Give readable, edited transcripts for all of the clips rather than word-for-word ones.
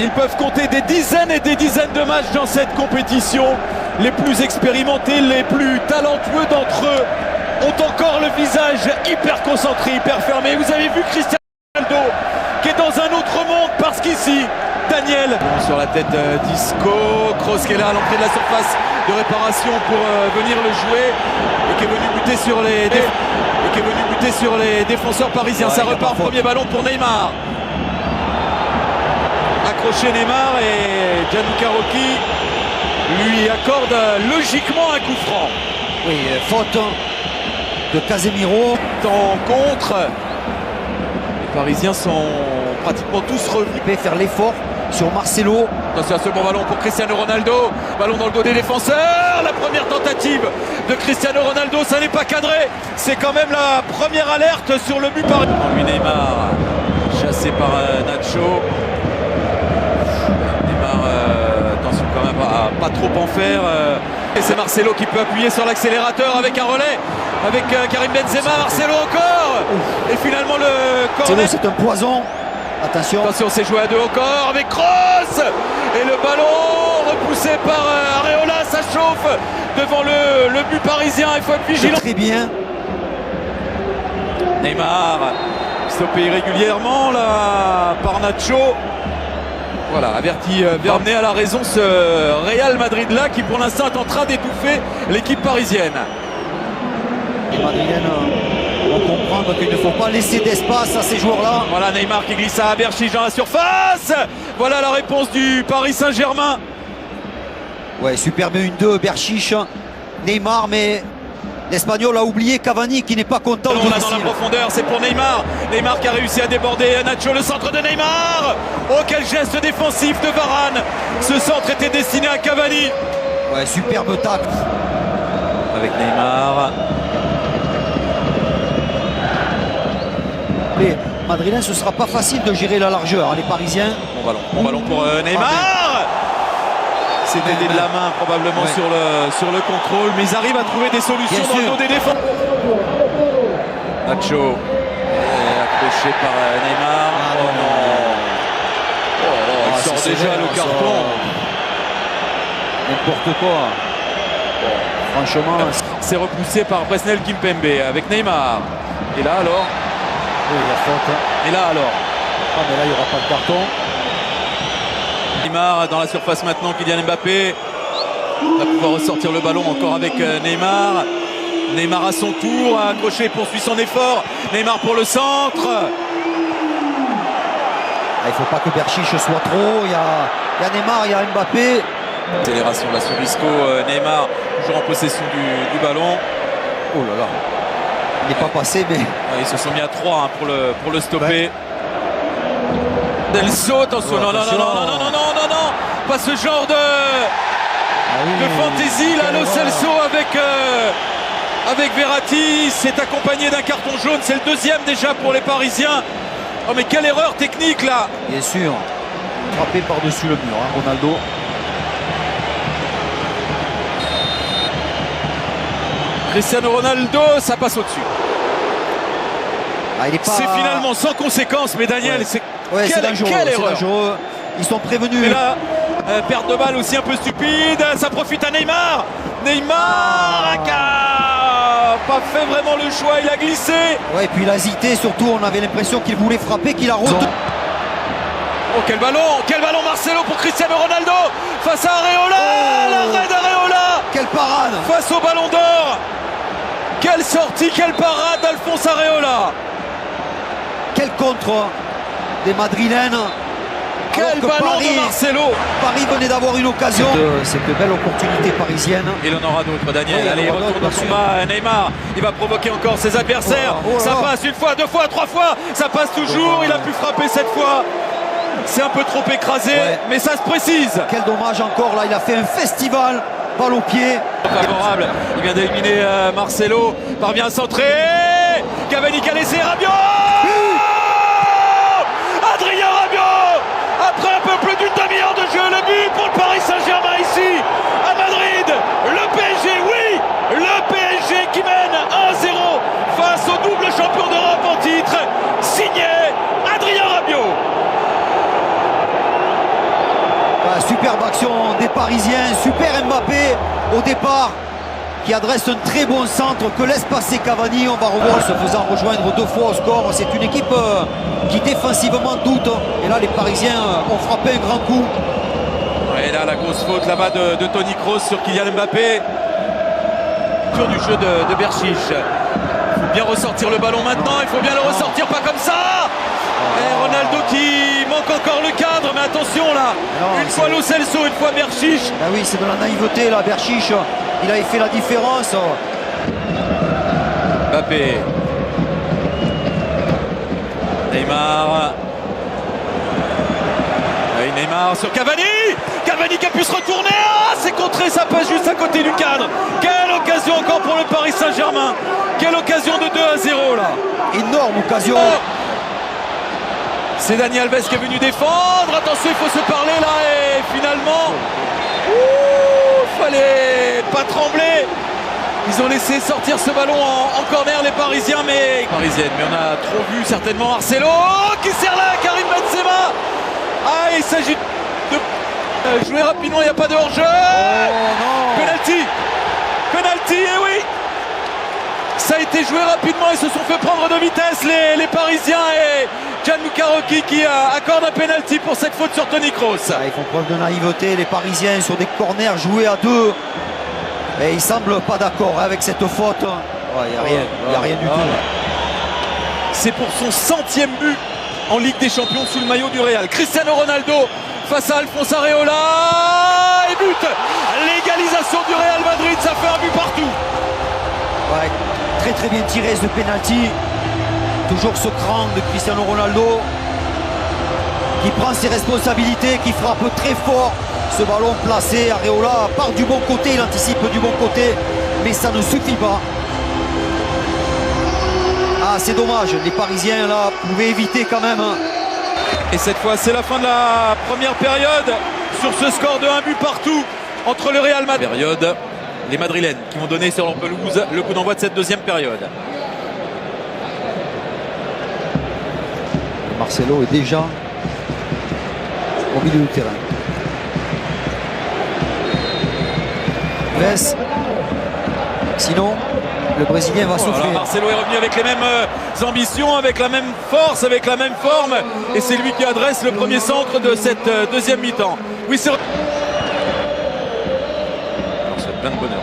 Ils peuvent compter des dizaines et des dizaines de matchs dans cette compétition. Les plus expérimentés, les plus talentueux d'entre eux ont encore le visage hyper concentré, hyper fermé. Vous avez vu Cristiano Ronaldo qui est dans un autre monde parce qu'ici, Daniel sur la tête d'Isco, Kroos qui est là à l'entrée de la surface de réparation pour venir le jouer et qui est venu buter sur les défenseurs parisiens. Ouais, ça repart, premier ballon pour Neymar. Accroché Neymar et Gianluca Rocchi lui accorde logiquement un coup franc. Oui, faute de Casemiro. En contre, les Parisiens sont pratiquement tous revenus. Il peut faire l'effort sur Marcelo. Attention à ce bon ballon pour Cristiano Ronaldo. Ballon dans le dos des défenseurs. La première tentative de Cristiano Ronaldo, ça n'est pas cadré. C'est quand même la première alerte sur le but par lui. Neymar, chassé par Nacho. Neymar, attention quand même à pas trop en faire. Et c'est Marcelo qui peut appuyer sur l'accélérateur avec un relais. Avec Karim Benzema, Marcelo encore. Et finalement le corner. C'est un poison. Attention, c'est joué à deux encore avec Kroos. Et le ballon repoussé par Areola, ça chauffe devant le but parisien. Il faut être vigilant. Très bien. Neymar stoppé irrégulièrement là par Nacho. Voilà, averti, amené à la raison ce Real Madrid là qui pour l'instant est en train d'étouffer l'équipe parisienne. Les Madrilènes vont comprendre qu'il ne faut pas laisser d'espace à ces joueurs-là. Voilà Neymar qui glisse à Berchiche dans la surface. Voilà la réponse du Paris Saint-Germain. Ouais, superbe 1-2, Berchiche, Neymar, mais l'Espagnol a oublié Cavani qui n'est pas content. Là dans la profondeur, c'est pour Neymar. Neymar qui a réussi à déborder Nacho, le centre de Neymar. Oh, quel geste défensif de Varane. Ce centre était destiné à Cavani. Ouais, superbe tacle. Avec Neymar. Les Madrilènes, ce ne sera pas facile de gérer la largeur, hein, les Parisiens. Bon ballon pour Neymar. C'était de la main probablement sur le contrôle, mais ils arrivent à trouver des solutions dans le dos des défenseurs. Nacho accroché par Neymar. Oh non. Il sort déjà le carton. N'importe quoi. Franchement, c'est repoussé par Presnel Kimpembe avec Neymar. Et là alors. Oui, la faute. Et là alors. Ah mais là il n'y aura pas de carton. Neymar dans la surface maintenant, Kylian Mbappé va pouvoir ressortir le ballon encore avec Neymar. Neymar à son tour, accroché, poursuit son effort. Neymar pour le centre. Il ne faut pas que Berchiche soit trop. Il y a Neymar, il y a Mbappé. Accélération là sur Isco, Neymar toujours en possession du ballon. Oh là là. Il n'est pas passé mais... Ils se sont mis à 3 pour le stopper. Delso, attention, non, pas ce genre de fantaisie là, le Celso avec Verratti, c'est accompagné d'un carton jaune, c'est le deuxième déjà pour les Parisiens. Oh mais quelle erreur technique là. Bien sûr, frappé par-dessus le mur, hein, Ronaldo. Cristiano Ronaldo, ça passe au-dessus. Ah, c'est finalement sans conséquence, mais Daniel, c'est quelle erreur. Dangereux. Ils sont prévenus. Et là, perte de balle aussi un peu stupide, ça profite à Neymar. Neymar qui a pas fait vraiment le choix, il a glissé. Ouais, et puis il a hésité, surtout on avait l'impression qu'il voulait frapper, qu'il a retourné. Oh quel ballon Marcelo pour Cristiano Ronaldo face à Areola. L'arrêt d'Areola. Quelle parade face au ballon d'or. Quelle sortie, quelle parade d'Alphonse Areola. Quel contre des Madrilènes. Quel ballon de Marcelo. Paris venait d'avoir une occasion. C'est de belles opportunités parisiennes. Il en aura d'autres, Daniel. Oui, allez, il retourne au combat. Neymar, il va provoquer encore ses adversaires. Ça passe une fois, deux fois, trois fois. Ça passe toujours. Il a pu frapper cette fois. C'est un peu trop écrasé, mais ça se précise. Quel dommage encore. Là, il a fait un festival. Balle au pied. Favorable. Il vient d'éliminer Marcelo. Parvient à centrer. Cavani qui a laissé Rabiot. Adrien Rabiot. Après un peu plus d'une demi-heure de jeu, le but pour le Paris Saint-Germain ici à Madrid. Le PSG, oui, le PSG qui mène 1-0 face au double champion d'Europe en titre, signé Adrien Rabiot. superbe action des Parisiens, super Mbappé au départ qui adresse un très bon centre que laisse passer Cavani. On va revoir se faisant rejoindre 2 fois au score. C'est une équipe qui défensivement doute et là les Parisiens ont frappé un grand coup. Et là la grosse faute là-bas de Toni Kroos sur Kylian Mbappé. Tour du jeu de Berchiche. Il faut bien ressortir le ballon maintenant, il faut bien le ressortir, pas comme ça. Et Ronaldo qui manque encore le cadre, mais attention là, une fois Lo Celso, une fois Berchiche. Ah oui, c'est de la naïveté là, Berchiche, il avait fait la différence. Mbappé. Neymar. Et Neymar sur Cavani. Cavani qui a pu se retourner. Ah, c'est contré, ça passe juste à côté du cadre. Quelle occasion encore pour le Paris Saint-Germain. Quelle occasion de 2-0 là. Énorme occasion. Oh, c'est Dani Alves qui est venu défendre. Attention, il faut se parler là. Et finalement, fallait pas trembler. Ils ont laissé sortir ce ballon en corner les Parisiens, mais on a trop vu certainement. Marcelo qui sert là, Karim Benzema. Ah, il s'agit de jouer rapidement, il n'y a pas de hors-jeu. Penalty, et oui. Ça a été joué rapidement, ils se sont fait prendre de vitesse les Parisiens et Gianluca Rocchi qui accorde un penalty pour cette faute sur Toni Kroos. Ils font preuve de naïveté les Parisiens sur des corners joués à 2. Et ils semblent pas d'accord avec cette faute. Il n'y a rien du tout. C'est pour son 100e but en Ligue des Champions sous le maillot du Real. Cristiano Ronaldo face à Alphonse Areola et but. L'égalisation du Real Madrid, ça fait un but partout. Ouais, très bien tiré ce penalty. Toujours ce cran de Cristiano Ronaldo qui prend ses responsabilités, qui frappe très fort. Ce ballon placé, Areola part du bon côté, il anticipe du bon côté, mais ça ne suffit pas. Ah, c'est dommage, les Parisiens là pouvaient éviter quand même. Et cette fois, c'est la fin de la première période sur ce score de 1 but partout entre le Real Madrid. Période, les Madrilènes qui vont donner sur leur pelouse le coup d'envoi de cette deuxième période. Marcelo est déjà au milieu du terrain. Sinon, le Brésilien va souffrir. Marcelo est revenu avec les mêmes ambitions, avec la même force, avec la même forme. Et c'est lui qui adresse le premier centre de cette deuxième mi-temps. Oui, c'est... On souhaite plein de bonheur.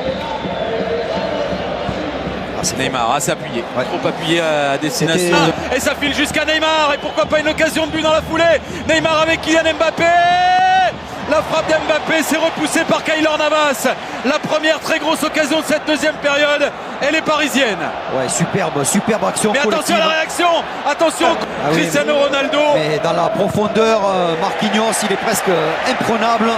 Neymar a s'appuyer, trop appuyé à destination. Et ça file jusqu'à Neymar. Et pourquoi pas une occasion de but dans la foulée. Neymar avec Kylian Mbappé. La frappe d'Mbappé s'est repoussée par Keylor Navas. La première très grosse occasion de cette deuxième période, elle est parisienne. Ouais, superbe action. Mais attention à la réaction. Attention, Cristiano Ronaldo. Mais dans la profondeur, Marquinhos, il est presque imprenable.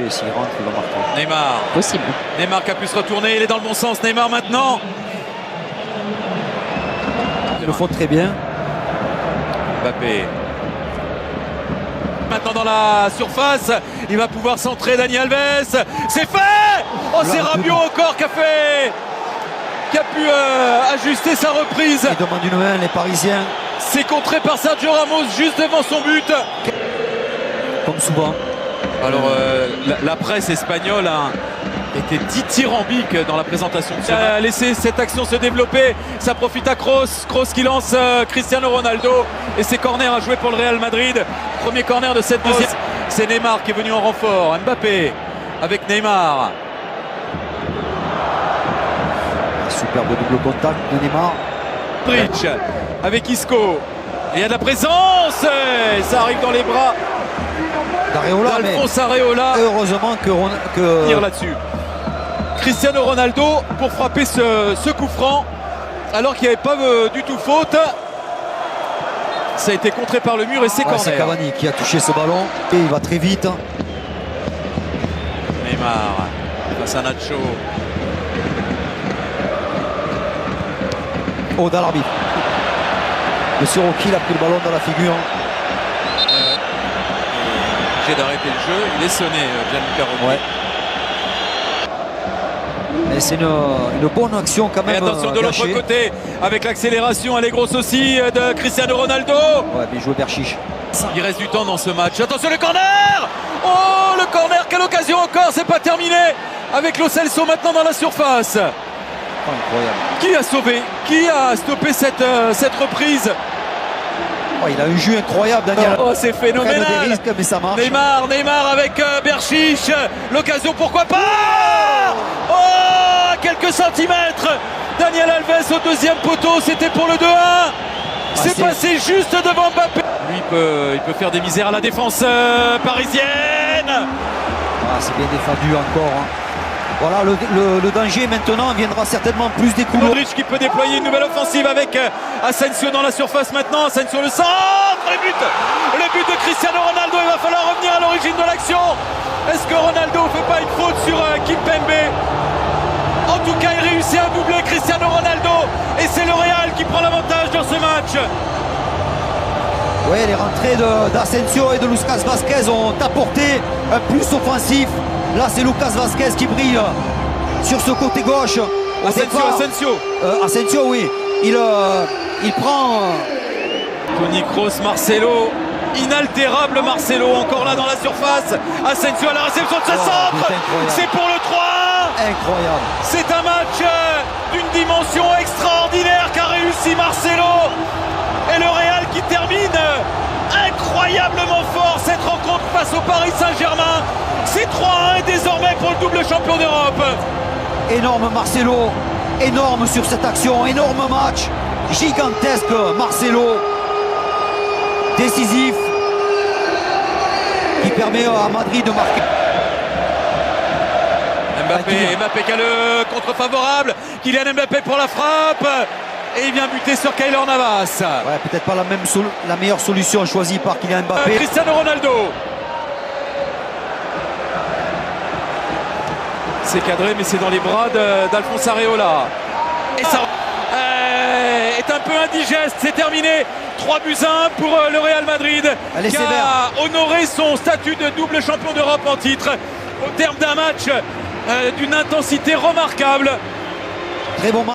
S'il rentre, il va marquer. Neymar. Possible. Neymar qui a pu se retourner, il est dans le bon sens. Neymar maintenant. Ils le font très bien. Mbappé. Maintenant dans la surface, il va pouvoir centrer Dani Alves. C'est fait. Oh, c'est Rabiot encore qui a pu ajuster sa reprise. Il demande une main, les Parisiens. C'est contré par Sergio Ramos juste devant son but. Comme souvent. Alors la presse espagnole était dithyrambique dans la présentation. Il a laissé cette action se développer. Ça profite à Kroos. Kroos qui lance Cristiano Ronaldo. Et c'est corner à jouer pour le Real Madrid. Premier corner de cette deuxième. C'est Neymar qui est venu en renfort. Mbappé avec Neymar. Superbe double contact de Neymar. Bridge avec Isco. Et il y a de la présence. Et ça arrive dans les bras d'Alphonse Areola. Heureusement que... Tire là-dessus. Cristiano Ronaldo pour frapper ce coup franc alors qu'il n'y avait pas du tout faute. Ça a été contré par le mur et c'est corner. C'est Cavani qui a touché ce ballon et il va très vite. Neymar face à Nacho. Oh, dans l'arbitre. Monsieur Rocchi a pris le ballon dans la figure. J'ai d'arrêter le jeu. Il est sonné, Gianluca Rocchi. Ouais. C'est une bonne action quand même. Et attention de l'autre côté avec l'accélération, elle est grosse aussi de Cristiano Ronaldo. Ouais, bien joué Berchiche. Il reste du temps dans ce match. Attention le corner. Oh le corner, quelle occasion encore. C'est pas terminé avec Lo Celso maintenant dans la surface. Incroyable. Qui a sauvé? Qui a stoppé cette reprise? Oh, il a un jeu incroyable, Daniel. Oh, c'est phénoménal. Des risques, mais ça marche. Neymar avec Berchiche. L'occasion, pourquoi pas? Oh, à quelques centimètres. Daniel Alves au deuxième poteau, c'était pour le 2-1. C'est passé juste devant Mbappé. Lui, il peut faire des misères à la défense parisienne. Ah, c'est bien défendu encore. Hein. Voilà, le danger maintenant viendra certainement plus des coups. Modric qui peut déployer une nouvelle offensive avec Asensio dans la surface maintenant. Asensio le centre, le but de Cristiano Ronaldo. Il va falloir revenir à l'origine de l'action. Est-ce que Ronaldo ne fait pas une faute sur Kimpembe? En tout cas, il réussit à doubler Cristiano Ronaldo et c'est le Real qui prend l'avantage dans ce match. Oui, les rentrées d'Asensio et de Lucas Vazquez ont apporté un plus offensif. Là, c'est Lucas Vazquez qui brille sur ce côté gauche. Asensio, oui. Il prend... Toni Kroos, Marcelo. Inaltérable Marcelo, encore là dans la surface. Asensio à la réception de ce centre. C'est pour le 3-1. Incroyable. C'est un match d'une dimension extraordinaire qu'a réussi Marcelo. Et le Real qui termine incroyablement fort cette rencontre face au Paris Saint-Germain. C'est 3-1 et désormais pour le double champion d'Europe. Énorme Marcelo, énorme sur cette action, énorme match, gigantesque Marcelo, décisif, qui permet à Madrid de marquer. Mbappé qui a le contre favorable, Kylian Mbappé pour la frappe. Et il vient buter sur Keylor Navas. Ouais, peut-être pas la meilleure solution choisie par Kylian Mbappé. Cristiano Ronaldo. C'est cadré, mais c'est dans les bras d'Alphonse Areola. Et ça est un peu indigeste. C'est terminé. 3-1 pour le Real Madrid. Qui a honoré son statut de double champion d'Europe en titre au terme d'un match d'une intensité remarquable. Très bon match.